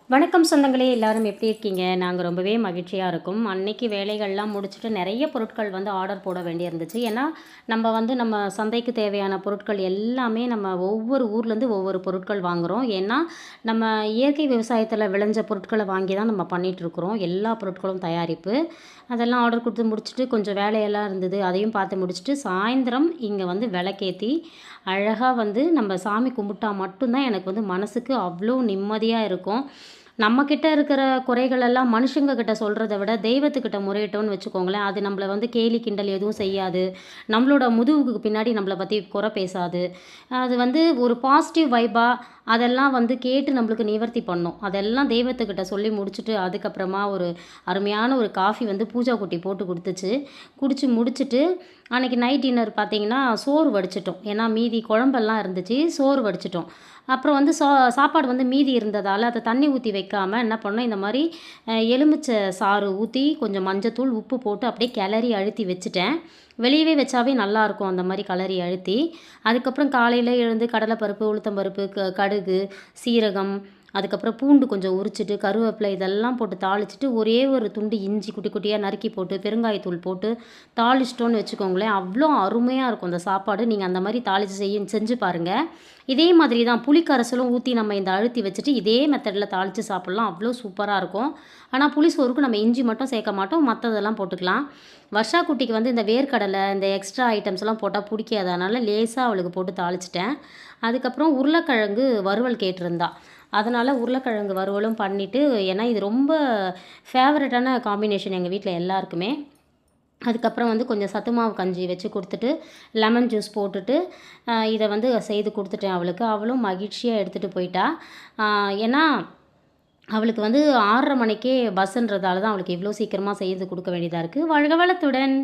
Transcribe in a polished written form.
வணக்கம் சொந்தங்களே, எல்லாரும் எப்படி இருக்கீங்க? நாங்கள் ரொம்பவே மகிழ்ச்சியாக இருக்கோம். அன்னைக்கு வேலைகள்லாம் முடிச்சுட்டு நிறைய பொருட்கள் வந்து ஆர்டர் போட வேண்டியிருந்துச்சு. ஏன்னா நம்ம சந்தைக்கு தேவையான பொருட்கள் எல்லாமே நம்ம ஒவ்வொரு ஊர்லேருந்து ஒவ்வொரு பொருட்கள் வாங்குகிறோம். ஏன்னா நம்ம இயற்கை விவசாயத்தில் விளைஞ்ச பொருட்களை வாங்கி தான் நம்ம பண்ணிகிட்ருக்குறோம். எல்லா பொருட்களும் தயாரிப்பு அதெல்லாம் ஆர்டர் கொடுத்து முடிச்சுட்டு கொஞ்சம் வேலையெல்லாம் இருந்தது. அதையும் பார்த்து முடிச்சுட்டு சாயந்தரம் இங்கே வந்து விளக்கேற்றி அழகாக வந்து நம்ம சாமி கும்பிட்டா மட்டும்தான் எனக்கு வந்து மனசுக்கு அவ்வளோ நிம்மதியாக இருக்கும். நம்மக்கிட்ட இருக்கிற குறைகளெல்லாம் மனுஷங்க கிட்ட சொல்கிறத விட தெய்வத்துக்கிட்ட முறையிட்டோம்னு வச்சுக்கோங்களேன், அது நம்மள வந்து கேலி கிண்டல் எதுவும் செய்யாது. நம்மளோட முதுகுக்கு பின்னாடி நம்மள பற்றி குறை பேசாது. அது வந்து ஒரு பாசிட்டிவ் வைபா அதெல்லாம் வந்து கேட்டு நம்மளுக்கு நிவர்த்தி பண்ணும். அதெல்லாம் தெய்வத்துக்கிட்ட சொல்லி முடிச்சுட்டு, அதுக்கப்புறமா ஒரு அருமையான ஒரு காஃபி வந்து பூஜா குட்டி போட்டு குடுத்துச்சு. குடிச்சு முடிச்சுட்டு, அன்னைக்கு நைட் டின்னர் பார்த்தீங்கன்னா, சோறு வடிச்சுட்டோம். ஏன்னா மீதி குழம்பெல்லாம் இருந்துச்சு. சோறு வடிச்சுட்டோம். அப்புறம் வந்து சாப்பாடு வந்து மீதி இருந்ததால் அதை தண்ணி ஊற்றி வைக்காம என்ன பண்ணோம், இந்த மாதிரி எலுமிச்சை சாறு ஊற்றி கொஞ்சம் மஞ்சத்தூள் உப்பு போட்டு அப்படியே கிளறி அழுத்தி வச்சுட்டேன். வெளியவே வச்சாவே நல்லாயிருக்கும் அந்த மாதிரி கிளறி அழுத்தி. அதுக்கப்புறம் காலையில் எழுந்து கடலைப்பருப்பு, உளுத்தம்பருப்பு, கடுகு, சீரகம், அதுக்கப்புறம் பூண்டு கொஞ்சம் உரிச்சிட்டு, கருவேப்பிலை இதெல்லாம் போட்டு தாளிச்சிட்டு, ஒரே ஒரு துண்டு இஞ்சி குட்டி குட்டியாக நறுக்கி போட்டு, பெருங்காயத்தூள் போட்டு தாளிச்சிட்டோன்னு வச்சுக்கோங்களேன், அவ்வளோ அருமையாக இருக்கும் அந்த சாப்பாடு. நீங்கள் அந்த மாதிரி தாளித்து செஞ்சு பாருங்கள். இதே மாதிரி தான் புளி கரைசலும் ஊற்றி நம்ம இந்த அழுத்தி வச்சுட்டு, இதே மெத்தடில் தாளித்து சாப்பிட்லாம். அவ்வளோ சூப்பராக இருக்கும். ஆனால் புளி சோறுக்கு நம்ம இஞ்சி மட்டும் சேர்க்க மாட்டோம். மற்றதெல்லாம் போட்டுக்கலாம். வர்ஷா குட்டிக்கு வந்து இந்த வேர்க்கடலை, இந்த எக்ஸ்ட்ரா ஐட்டம்ஸ்லாம் போட்டால் பிடிக்காது. அதனால் லேசாக அவளுக்கு போட்டு தாளிச்சிட்டேன். அதுக்கப்புறம் உருளைக்கிழங்கு வறுவல் கேட்டிருந்தா. அதனால் உருளைக்கிழங்கு வறுவலும் பண்ணிவிட்டு, ஏன்னா இது ரொம்ப ஃபேவரட்டான காம்பினேஷன் எங்கள் வீட்டில் எல்லாருக்குமே. அதுக்கப்புறம் வந்து கொஞ்சம் சத்து மாவு கஞ்சி வச்சு கொடுத்துட்டு, லெமன் ஜூஸ் போட்டுட்டு, இதை வந்து செய்து கொடுத்துட்டேன் அவளுக்கு. அவளும் மகிழ்ச்சியாக எடுத்துகிட்டு போயிட்டா. ஏன்னா அவளுக்கு வந்து 6:30 மணிக்கே பஸ்ஸுன்றதால தான் அவளுக்கு இவ்வளோ சீக்கிரமாக செய்து கொடுக்க வேண்டியதாக இருக்குது. வாழ்க வளத்துடன்!